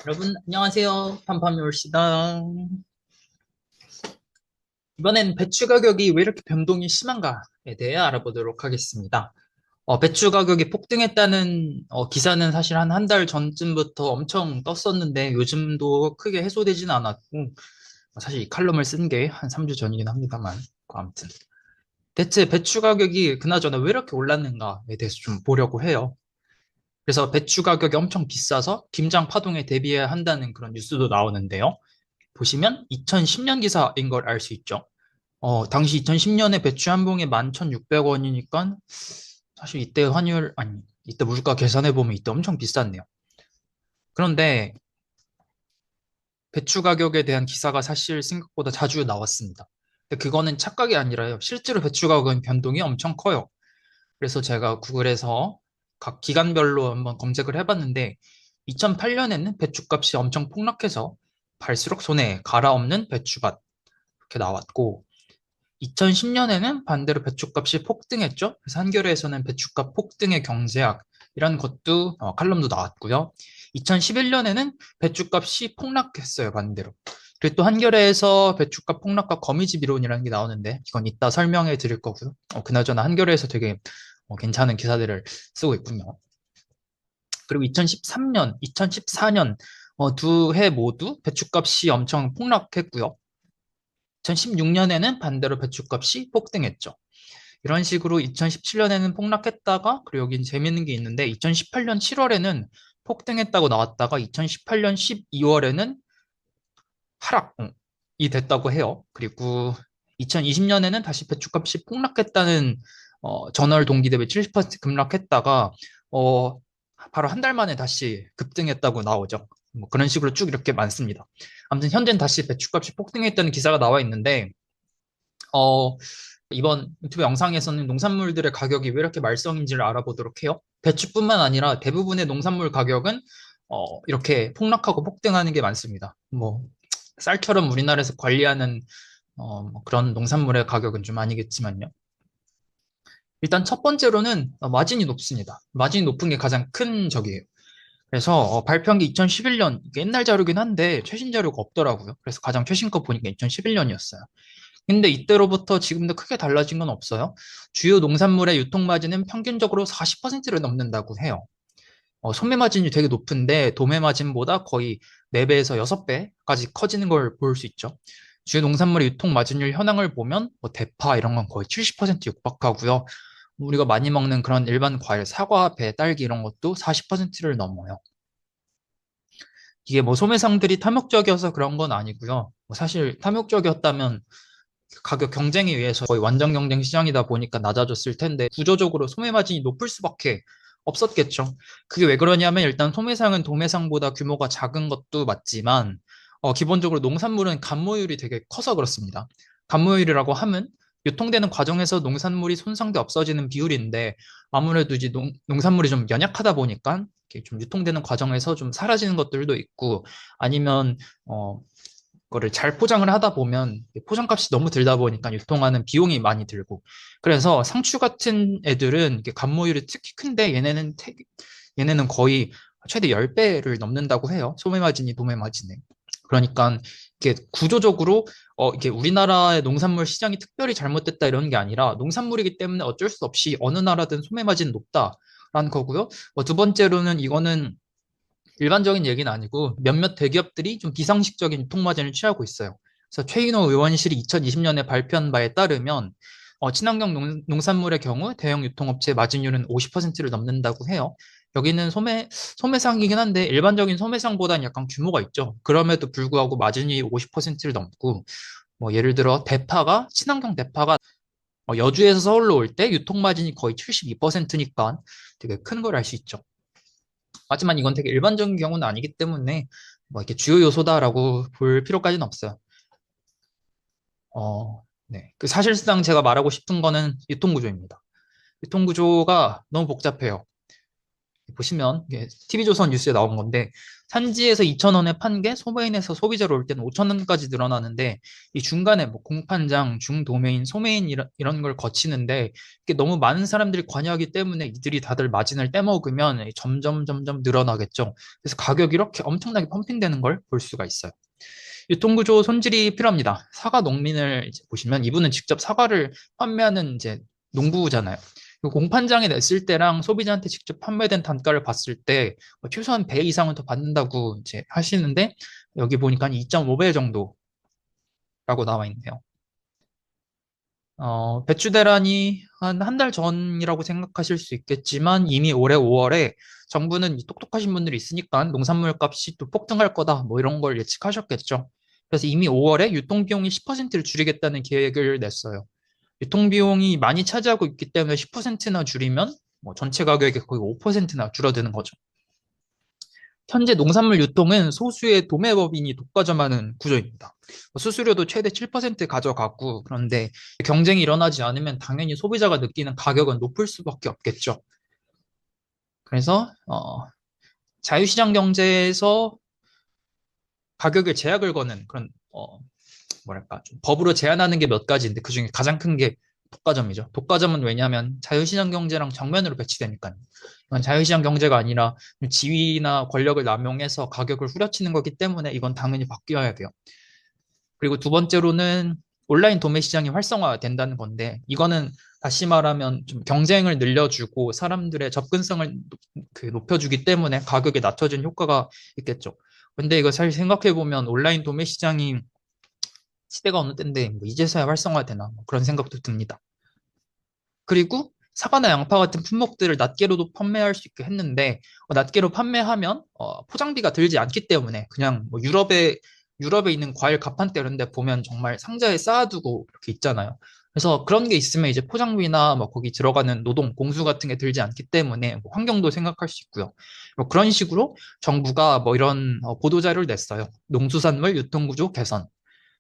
여러분, 안녕하세요. 판판묘시다. 이번엔 배추 가격이 왜 이렇게 변동이 심한가에 대해 알아보도록 하겠습니다. 배추 가격이 폭등했다는 기사는 사실 한 달 전쯤부터 엄청 떴었는데 요즘도 크게 해소되지는 않았고 사실 이 칼럼을 쓴 게 한 3주 전이긴 합니다만 아무튼 대체 배추 가격이 그나저나 왜 이렇게 올랐는가에 대해서 좀 보려고 해요. 그래서 배추 가격이 엄청 비싸서 김장 파동에 대비해야 한다는 그런 뉴스도 나오는데요. 보시면 2010년 기사인 걸 알 수 있죠. 당시 2010년에 배추 한 봉에 11,600원이니까 사실 이때 환율, 아니, 이때 물가 계산해보면 이때 엄청 비쌌네요. 그런데 배추 가격에 대한 기사가 사실 생각보다 자주 나왔습니다. 근데 그거는 착각이 아니라요. 실제로 배추 가격은 변동이 엄청 커요. 그래서 제가 구글에서 각 기간별로 한번 검색을 해봤는데 2008년에는 배추값이 엄청 폭락해서 갈수록 손에 갈아엎는 배추밭 이렇게 나왔고 2010년에는 반대로 배추값이 폭등했죠. 그래서 한겨레에서는 배추값 폭등의 경제학이라는 것도 칼럼도 나왔고요. 2011년에는 배추값이 폭락했어요, 반대로. 그리고 또 한겨레에서 배추값 폭락과 거미집 이론이라는 게 나오는데 이건 이따 설명해 드릴 거고요. 그나저나 한겨레에서 되게 괜찮은 기사들을 쓰고 있군요. 그리고 2013년, 2014년 두 해 모두 배추값이 엄청 폭락했고요. 2016년에는 반대로 배추값이 폭등했죠. 이런 식으로 2017년에는 폭락했다가, 그리고 여기 재밌는 게 있는데, 2018년 7월에는 폭등했다고 나왔다가, 2018년 12월에는 하락이 됐다고 해요. 그리고 2020년에는 다시 배추값이 폭락했다는 전월 동기 대비 70% 급락했다가, 어, 바로 한 달 만에 다시 급등했다고 나오죠. 뭐 그런 식으로 쭉 이렇게 많습니다. 아무튼 현재는 다시 배추값이 폭등했다는 기사가 나와 있는데, 어, 이번 유튜브 영상에서는 농산물들의 가격이 왜 이렇게 말썽인지를 알아보도록 해요. 배추뿐만 아니라 대부분의 농산물 가격은 이렇게 폭락하고 폭등하는 게 많습니다. 뭐 쌀처럼 우리나라에서 관리하는 뭐 그런 농산물의 가격은 좀 아니겠지만요. 일단 첫 번째로는 마진이 높습니다. 마진이 높은 게 가장 큰 적이에요. 그래서 발표한 게 2011년, 옛날 자료긴 한데 최신 자료가 없더라고요. 그래서 가장 최신 거 보니까 2011년이었어요. 근데 이때로부터 지금도 크게 달라진 건 없어요. 주요 농산물의 유통 마진은 평균적으로 40%를 넘는다고 해요. 소매 마진이 되게 높은데 도매 마진보다 거의 4배에서 6배까지 커지는 걸 볼 수 있죠. 주요 농산물의 유통 마진율 현황을 보면 뭐 대파 이런 건 거의 70% 육박하고요. 우리가 많이 먹는 그런 일반 과일, 사과, 배, 딸기 이런 것도 40%를 넘어요. 이게 뭐 소매상들이 탐욕적이어서 그런 건 아니고요. 뭐 사실 탐욕적이었다면 가격 경쟁에 의해서 거의 완전 경쟁 시장이다 보니까 낮아졌을 텐데 구조적으로 소매 마진이 높을 수밖에 없었겠죠. 그게 왜 그러냐면 일단 소매상은 도매상보다 규모가 작은 것도 맞지만 기본적으로 농산물은 감모율이 되게 커서 그렇습니다. 감모율이라고 하면 유통되는 과정에서 농산물이 손상돼 없어지는 비율인데 아무래도 이제 농산물이 좀 연약하다 보니까 이렇게 좀 유통되는 과정에서 좀 사라지는 것들도 있고 아니면 거를 잘 포장을 하다 보면 포장값이 너무 들다 보니까 유통하는 비용이 많이 들고 그래서 상추 같은 애들은 이게 감모율이 특히 큰데 얘네는 거의 최대 10배를 넘는다고 해요. 소매 마진이 도매 마진에. 그러니까 이게 구조적으로 이게 우리나라의 농산물 시장이 특별히 잘못됐다 이런 게 아니라 농산물이기 때문에 어쩔 수 없이 어느 나라든 소매 마진이 높다라는 거고요. 두 번째로는 이거는 일반적인 얘기는 아니고 몇몇 대기업들이 좀 비상식적인 유통마진을 취하고 있어요. 그래서 최인호 의원실이 2020년에 발표한 바에 따르면 친환경 농산물의 경우 대형 유통업체 마진율은 50%를 넘는다고 해요. 여기는 소매상이긴 한데 일반적인 소매상보다는 약간 규모가 있죠. 그럼에도 불구하고 마진이 50%를 넘고 뭐 예를 들어 친환경 대파가 여주에서 서울로 올 때 유통 마진이 거의 72%니까 되게 큰 걸 알 수 있죠. 하지만 이건 되게 일반적인 경우는 아니기 때문에 뭐 이렇게 주요 요소다라고 볼 필요까지는 없어요. 네. 그 사실상 제가 말하고 싶은 거는 유통구조입니다. 유통구조가 너무 복잡해요. 보시면 TV조선 뉴스에 나온 건데 산지에서 2,000원에 판 게 소메인에서 소비자로 올 때는 5,000원까지 늘어나는데 이 중간에 뭐 공판장, 중도메인, 소메인 이런 걸 거치는데 이게 너무 많은 사람들이 관여하기 때문에 이들이 다들 마진을 떼먹으면 점점 점점 늘어나겠죠. 그래서 가격이 이렇게 엄청나게 펌핑되는 걸 볼 수가 있어요. 유통구조 손질이 필요합니다. 사과 농민을 이제 보시면 이분은 직접 사과를 판매하는 이제 농부잖아요. 공판장에 냈을 때랑 소비자한테 직접 판매된 단가를 봤을 때 최소한 배 이상은 더 받는다고 이제 하시는데 여기 보니까 2.5배 정도라고 나와 있네요. 배추 대란이 한 달 전이라고 생각하실 수 있겠지만 이미 올해 5월에 정부는 똑똑하신 분들이 있으니까 농산물 값이 또 폭등할 거다 뭐 이런 걸 예측하셨겠죠. 그래서 이미 5월에 유통비용이 10%를 줄이겠다는 계획을 냈어요. 유통비용이 많이 차지하고 있기 때문에 10%나 줄이면 뭐 전체 가격이 거의 5%나 줄어드는 거죠. 현재 농산물 유통은 소수의 도매법인이 독과점하는 구조입니다. 수수료도 최대 7% 가져가고 그런데 경쟁이 일어나지 않으면 당연히 소비자가 느끼는 가격은 높을 수밖에 없겠죠. 그래서 자유시장 경제에서 가격을 제약을 거는 그런 뭐랄까 좀 법으로 제한하는 게 몇 가지인데 그중에 가장 큰 게 독과점이죠. 독과점은 왜냐하면 자유시장 경제랑 정면으로 배치되니까요. 이건 자유시장 경제가 아니라 지위나 권력을 남용해서 가격을 후려치는 거기 때문에 이건 당연히 바뀌어야 돼요. 그리고 두 번째로는 온라인 도매 시장이 활성화된다는 건데 이거는 다시 말하면 좀 경쟁을 늘려주고 사람들의 접근성을 높여주기 때문에 가격이 낮춰진 효과가 있겠죠. 근데 이거 사실 생각해보면 온라인 도매 시장이 시대가 어느 때인데 뭐 이제서야 활성화되나 뭐 그런 생각도 듭니다. 그리고 사과나 양파 같은 품목들을 낱개로도 판매할 수 있게 했는데 낱개로 판매하면 포장비가 들지 않기 때문에 그냥 뭐 유럽에 있는 과일 가판대 이런 데 보면 정말 상자에 쌓아두고 이렇게 있잖아요. 그래서 그런 게 있으면 이제 포장비나 뭐 거기 들어가는 노동, 공수 같은 게 들지 않기 때문에 뭐 환경도 생각할 수 있고요. 뭐 그런 식으로 정부가 뭐 이런 보도자료를 냈어요. 농수산물 유통구조 개선.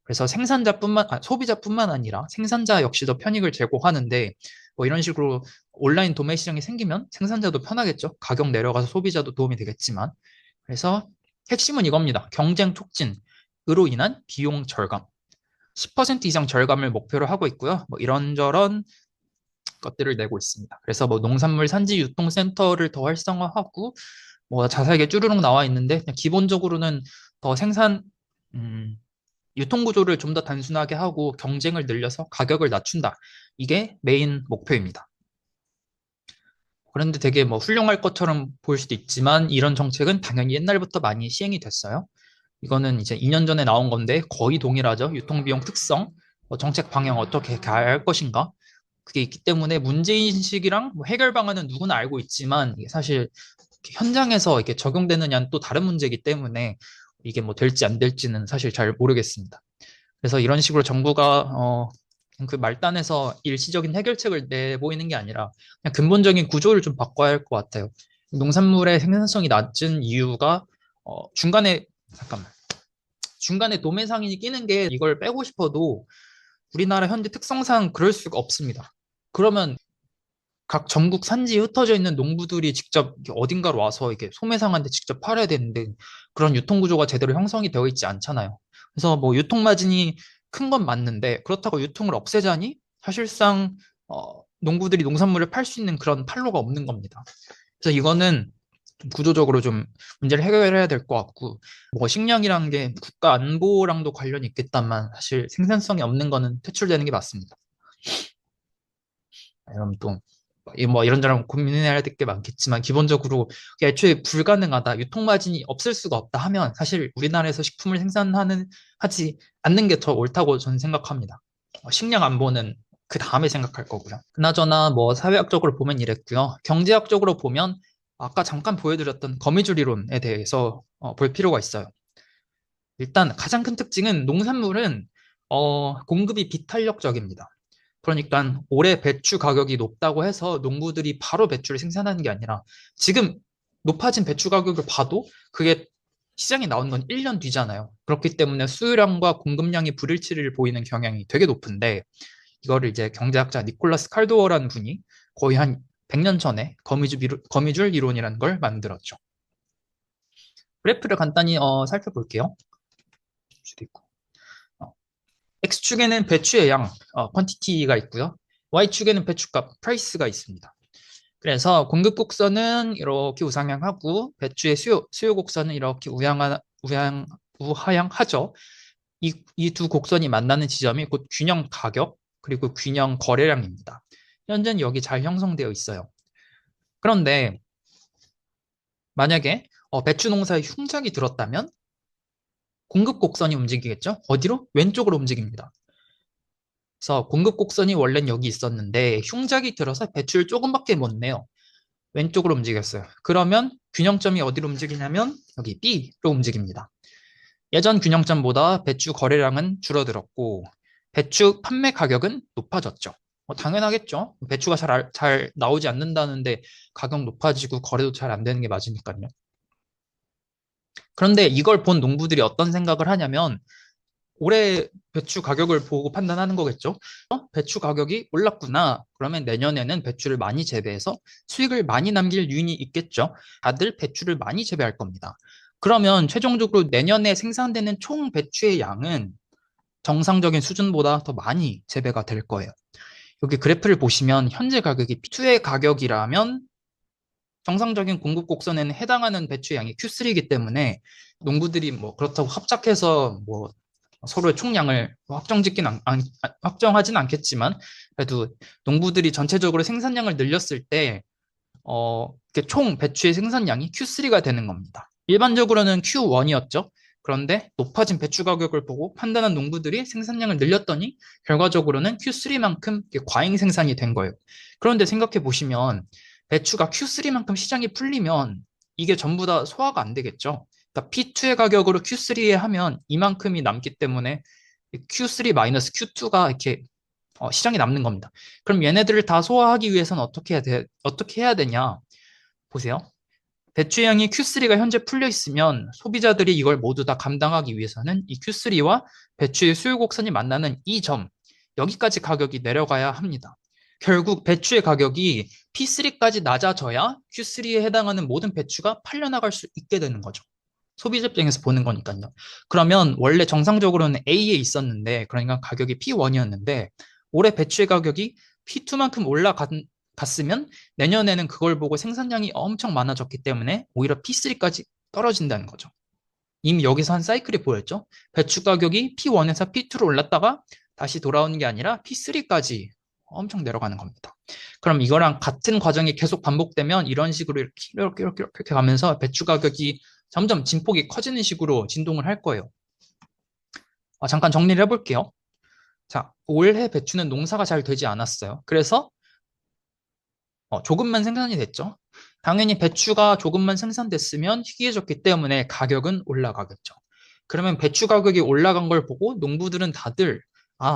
그래서 소비자뿐만 아니라 생산자 역시도 편익을 제공하는데 뭐 이런 식으로 온라인 도매 시장이 생기면 생산자도 편하겠죠. 가격 내려가서 소비자도 도움이 되겠지만. 그래서 핵심은 이겁니다. 경쟁 촉진으로 인한 비용 절감. 10% 이상 절감을 목표로 하고 있고요. 뭐 이런저런 것들을 내고 있습니다. 그래서 뭐 농산물 산지 유통센터를 더 활성화하고 뭐 자세하게 쭈루룩 나와 있는데 그냥 기본적으로는 더 음, 유통 구조를 좀 더 단순하게 하고 경쟁을 늘려서 가격을 낮춘다. 이게 메인 목표입니다. 그런데 되게 뭐 훌륭할 것처럼 보일 수도 있지만 이런 정책은 당연히 옛날부터 많이 시행이 됐어요. 이거는 이제 2년 전에 나온 건데 거의 동일하죠. 유통비용 특성, 정책 방향 어떻게 할 것인가. 그게 있기 때문에 문제인식이랑 뭐 해결 방안은 누구나 알고 있지만 이게 사실 현장에서 이렇게 적용되느냐는 또 다른 문제이기 때문에 이게 뭐 될지 안 될지는 사실 잘 모르겠습니다. 그래서 이런 식으로 정부가 그 말단에서 일시적인 해결책을 내보이는 게 아니라 그냥 근본적인 구조를 좀 바꿔야 할 것 같아요. 농산물의 생산성이 낮은 이유가 중간에 잠깐만 중간에 도매상인이 끼는 게 이걸 빼고 싶어도 우리나라 현재 특성상 그럴 수가 없습니다. 그러면 각 전국 산지에 흩어져 있는 농부들이 직접 어딘가로 와서 이게 소매상한테 직접 팔아야 되는데 그런 유통 구조가 제대로 형성이 되어 있지 않잖아요. 그래서 뭐 유통 마진이 큰 건 맞는데 그렇다고 유통을 없애자니 사실상 농부들이 농산물을 팔 수 있는 그런 판로가 없는 겁니다. 그래서 이거는 좀 구조적으로 좀 문제를 해결해야 될 것 같고 뭐 식량이란 게 국가 안보랑도 관련이 있겠다만 사실 생산성이 없는 거는 퇴출되는 게 맞습니다. 여러분 또 뭐 이런저런 고민해야 될 게 많겠지만 기본적으로 애초에 불가능하다, 유통 마진이 없을 수가 없다 하면 사실 우리나라에서 식품을 하지 않는 게 더 옳다고 저는 생각합니다. 식량 안보는 그 다음에 생각할 거고요. 그나저나 뭐 사회학적으로 보면 이랬고요. 경제학적으로 보면 아까 잠깐 보여드렸던 거미줄 이론에 대해서 볼 필요가 있어요. 일단 가장 큰 특징은 농산물은 공급이 비탄력적입니다. 그러니까 올해 배추 가격이 높다고 해서 농부들이 바로 배추를 생산하는 게 아니라 지금 높아진 배추 가격을 봐도 그게 시장에 나온 건 1년 뒤잖아요. 그렇기 때문에 수요량과 공급량이 불일치를 보이는 경향이 되게 높은데 이거를 이제 경제학자 니콜라스 칼도어라는 분이 거의 한 100년 전에 거미줄 이론이라는 걸 만들었죠. 그래프를 간단히 살펴볼게요. 어, X축에는 배추의 양, quantity가 있고요. Y축에는 배추값, price가 있습니다. 그래서 공급 곡선은 이렇게 우상향하고 배추의 수요 곡선은 이렇게 우하향하죠. 이 두 곡선이 만나는 지점이 곧 균형 가격 그리고 균형 거래량입니다. 현재는 여기 잘 형성되어 있어요. 그런데 만약에 배추 농사에 흉작이 들었다면 공급 곡선이 움직이겠죠? 어디로? 왼쪽으로 움직입니다. 그래서 공급 곡선이 원래는 여기 있었는데 흉작이 들어서 배추를 조금밖에 못 내요. 왼쪽으로 움직였어요. 그러면 균형점이 어디로 움직이냐면 여기 B로 움직입니다. 예전 균형점보다 배추 거래량은 줄어들었고 배추 판매 가격은 높아졌죠. 당연하겠죠. 배추가 잘 나오지 않는다는데 가격 높아지고 거래도 잘 안 되는 게 맞으니까요. 그런데 이걸 본 농부들이 어떤 생각을 하냐면 올해 배추 가격을 보고 판단하는 거겠죠. 배추 가격이 올랐구나. 그러면 내년에는 배추를 많이 재배해서 수익을 많이 남길 유인이 있겠죠. 다들 배추를 많이 재배할 겁니다. 그러면 최종적으로 내년에 생산되는 총 배추의 양은 정상적인 수준보다 더 많이 재배가 될 거예요. 여기 그래프를 보시면 현재 가격이 P2의 가격이라면 정상적인 공급 곡선에는 해당하는 배추의 양이 Q3이기 때문에 농부들이 뭐 그렇다고 합작해서 뭐 서로의 총량을 확정하진 않겠지만 그래도 농부들이 전체적으로 생산량을 늘렸을 때 총 배추의 생산량이 Q3가 되는 겁니다. 일반적으로는 Q1이었죠. 그런데 높아진 배추 가격을 보고 판단한 농부들이 생산량을 늘렸더니 결과적으로는 Q3만큼 과잉 생산이 된 거예요. 그런데 생각해 보시면 배추가 Q3만큼 시장이 풀리면 이게 전부 다 소화가 안 되겠죠. 그러니까 P2의 가격으로 Q3에 하면 이만큼이 남기 때문에 Q3-Q2가 이렇게 시장에 남는 겁니다. 그럼 얘네들을 다 소화하기 위해서는 어떻게 해야 되냐? 보세요. 배추량이 Q3가 현재 풀려 있으면 소비자들이 이걸 모두 다 감당하기 위해서는 이 Q3와 배추의 수요 곡선이 만나는 이 점, 여기까지 가격이 내려가야 합니다. 결국 배추의 가격이 P3까지 낮아져야 Q3에 해당하는 모든 배추가 팔려나갈 수 있게 되는 거죠. 소비자 입장에서 보는 거니까요. 그러면 원래 정상적으로는 A에 있었는데, 그러니까 가격이 P1이었는데, 올해 배추의 가격이 P2만큼 올라갔으면 내년에는 그걸 보고 생산량이 엄청 많아졌기 때문에 오히려 P3까지 떨어진다는 거죠. 이미 여기서 한 사이클이 보였죠. 배추 가격이 P1에서 P2로 올랐다가 다시 돌아오는 게 아니라 P3까지 엄청 내려가는 겁니다. 그럼 이거랑 같은 과정이 계속 반복되면 이런 식으로 이렇게 가면서 배추 가격이 점점 진폭이 커지는 식으로 진동을 할 거예요. 잠깐 정리를 해볼게요. 자, 올해 배추는 농사가 잘 되지 않았어요. 그래서 조금만 생산이 됐죠. 당연히 배추가 조금만 생산됐으면 희귀해졌기 때문에 가격은 올라가겠죠. 그러면 배추 가격이 올라간 걸 보고 농부들은 다들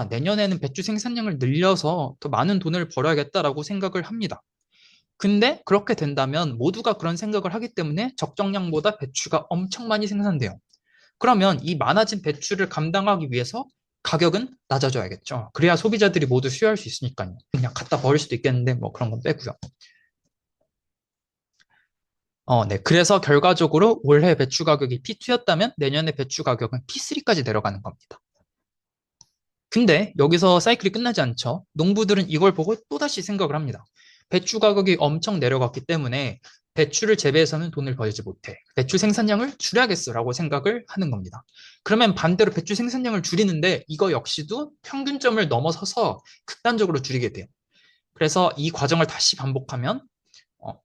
내년에는 배추 생산량을 늘려서 더 많은 돈을 벌어야겠다라고 생각을 합니다. 근데 그렇게 된다면 모두가 그런 생각을 하기 때문에 적정량보다 배추가 엄청 많이 생산돼요. 그러면 이 많아진 배추를 감당하기 위해서 가격은 낮아져야겠죠. 그래야 소비자들이 모두 수요할 수 있으니까요. 그냥 갖다 버릴 수도 있겠는데 뭐 그런 건 빼고요. 네. 그래서 결과적으로 올해 배추 가격이 P2였다면 내년에 배추 가격은 P3까지 내려가는 겁니다. 근데 여기서 사이클이 끝나지 않죠. 농부들은 이걸 보고 또다시 생각을 합니다. 배추 가격이 엄청 내려갔기 때문에 배추를 재배해서는 돈을 벌지 못해. 배추 생산량을 줄여야겠어라고 생각을 하는 겁니다. 그러면 반대로 배추 생산량을 줄이는데 이거 역시도 평균점을 넘어서서 극단적으로 줄이게 돼요. 그래서 이 과정을 다시 반복하면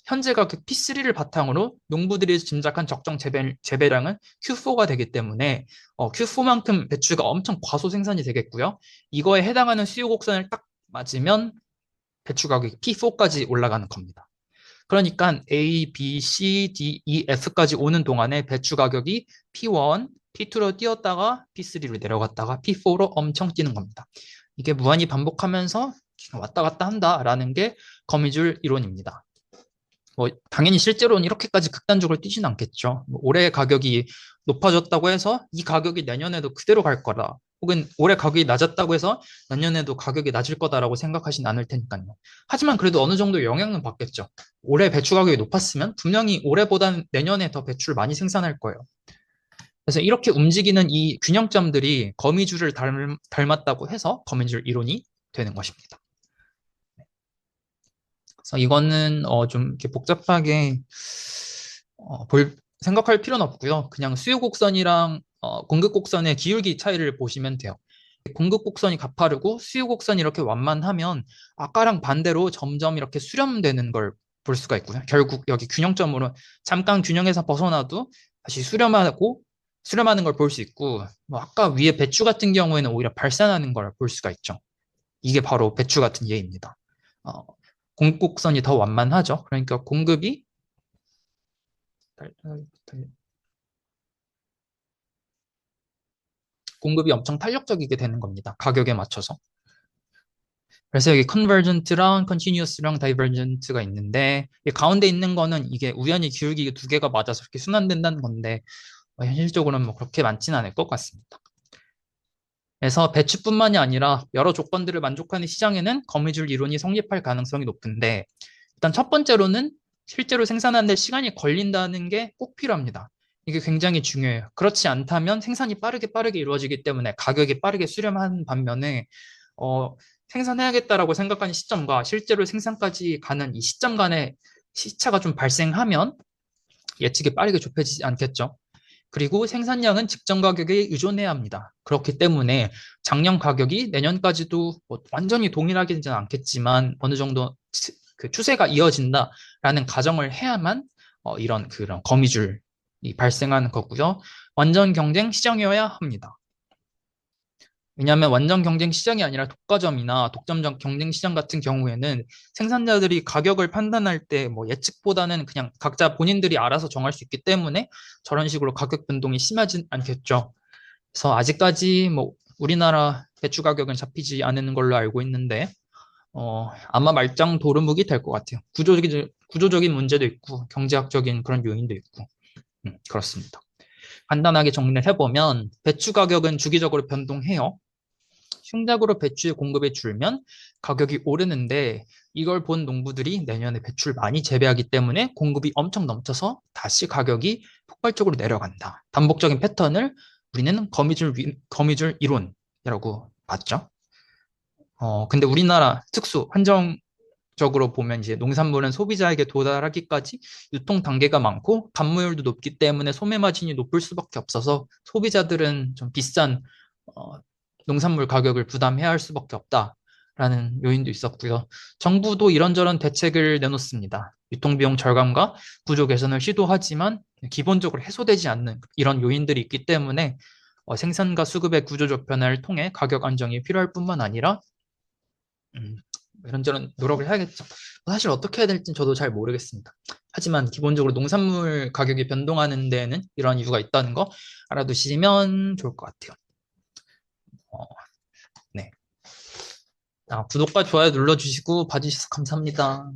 현재 가격 P3를 바탕으로 농부들이 짐작한 적정 재배량은 Q4가 되기 때문에 Q4만큼 배추가 엄청 과소 생산이 되겠고요. 이거에 해당하는 수요 곡선을 딱 맞으면 배추 가격이 P4까지 올라가는 겁니다. 그러니까 A, B, C, D, E, F까지 오는 동안에 배추 가격이 P1, P2로 뛰었다가 P3로 내려갔다가 P4로 엄청 뛰는 겁니다. 이게 무한히 반복하면서 왔다 갔다 한다라는 게 거미줄 이론입니다. 당연히 실제로는 이렇게까지 극단적으로 뛰지는 않겠죠. 올해 가격이 높아졌다고 해서 이 가격이 내년에도 그대로 갈 거라고 혹은 올해 가격이 낮았다고 해서 내년에도 가격이 낮을 거다라고 생각하진 않을 테니까요. 하지만 그래도 어느 정도 영향은 받겠죠. 올해 배추 가격이 높았으면 분명히 올해보다는 내년에 더 배추를 많이 생산할 거예요. 그래서 이렇게 움직이는 이 균형점들이 거미줄을 닮았다고 해서 거미줄 이론이 되는 것입니다. 그래서 이거는 좀 이렇게 복잡하게 생각할 필요는 없고요. 그냥 수요 곡선이랑 공급 곡선의 기울기 차이를 보시면 돼요. 공급 곡선이 가파르고 수요 곡선이 이렇게 완만하면 아까랑 반대로 점점 이렇게 수렴되는 걸 볼 수가 있고요. 결국 여기 균형점으로 잠깐 균형에서 벗어나도 다시 수렴하는 걸 볼 수 있고, 뭐 아까 위에 배추 같은 경우에는 오히려 발산하는 걸 볼 수가 있죠. 이게 바로 배추 같은 예입니다. 어, 공급 곡선이 더 완만하죠. 그러니까 공급이 엄청 탄력적이게 되는 겁니다. 가격에 맞춰서. 그래서 여기 컨버전트랑 컨티뉴어스랑 다이버전트가 있는데 이 가운데 있는 거는 이게 우연히 기울기 두 개가 맞아서 이렇게 순환된다는 건데 현실적으로는 뭐 그렇게 많지는 않을 것 같습니다. 그래서 배추뿐만이 아니라 여러 조건들을 만족하는 시장에는 거미줄 이론이 성립할 가능성이 높은데 일단 첫 번째로는 실제로 생산하는 데 시간이 걸린다는 게 꼭 필요합니다. 이게 굉장히 중요해요. 그렇지 않다면 생산이 빠르게 이루어지기 때문에 가격이 빠르게 수렴하는 반면에 생산해야겠다라고 생각하는 시점과 실제로 생산까지 가는 이 시점 간의 시차가 좀 발생하면 예측이 빠르게 좁혀지지 않겠죠. 그리고 생산량은 직전 가격에 의존해야 합니다. 그렇기 때문에 작년 가격이 내년까지도 뭐 완전히 동일하게는 않겠지만 어느 정도 그 추세가 이어진다라는 가정을 해야만 이런 그런 거미줄이 발생하는 거고요. 완전 경쟁 시장이어야 합니다. 왜냐하면 완전 경쟁 시장이 아니라 독과점이나 독점적 경쟁 시장 같은 경우에는 생산자들이 가격을 판단할 때 뭐 예측보다는 그냥 각자 본인들이 알아서 정할 수 있기 때문에 저런 식으로 가격 변동이 심하진 않겠죠. 그래서 아직까지 뭐 우리나라 배추 가격은 잡히지 않는 걸로 알고 있는데 아마 말짱 도루묵이 될 것 같아요. 구조적인 문제도 있고 경제학적인 그런 요인도 있고 그렇습니다. 간단하게 정리를 해보면 배추 가격은 주기적으로 변동해요. 흉작으로 배추의 공급이 줄면 가격이 오르는데 이걸 본 농부들이 내년에 배추를 많이 재배하기 때문에 공급이 엄청 넘쳐서 다시 가격이 폭발적으로 내려간다. 반복적인 패턴을 우리는 거미줄 이론이라고 봤죠. 근데 우리나라 한정적으로 보면 이제 농산물은 소비자에게 도달하기까지 유통 단계가 많고 감무율도 높기 때문에 소매 마진이 높을 수밖에 없어서 소비자들은 좀 비싼 어, 농산물 가격을 부담해야 할 수밖에 없다라는 요인도 있었고요. 정부도 이런저런 대책을 내놓습니다. 유통비용 절감과 구조 개선을 시도하지만 기본적으로 해소되지 않는 이런 요인들이 있기 때문에 생산과 수급의 구조 조편을 통해 가격 안정이 필요할 뿐만 아니라 이런저런 노력을 해야겠죠. 사실 어떻게 해야 될지는 저도 잘 모르겠습니다. 하지만 기본적으로 농산물 가격이 변동하는 데에는 이런 이유가 있다는 거 알아두시면 좋을 것 같아요. 어, 네. 구독과 좋아요 눌러주시고 봐주셔서 감사합니다.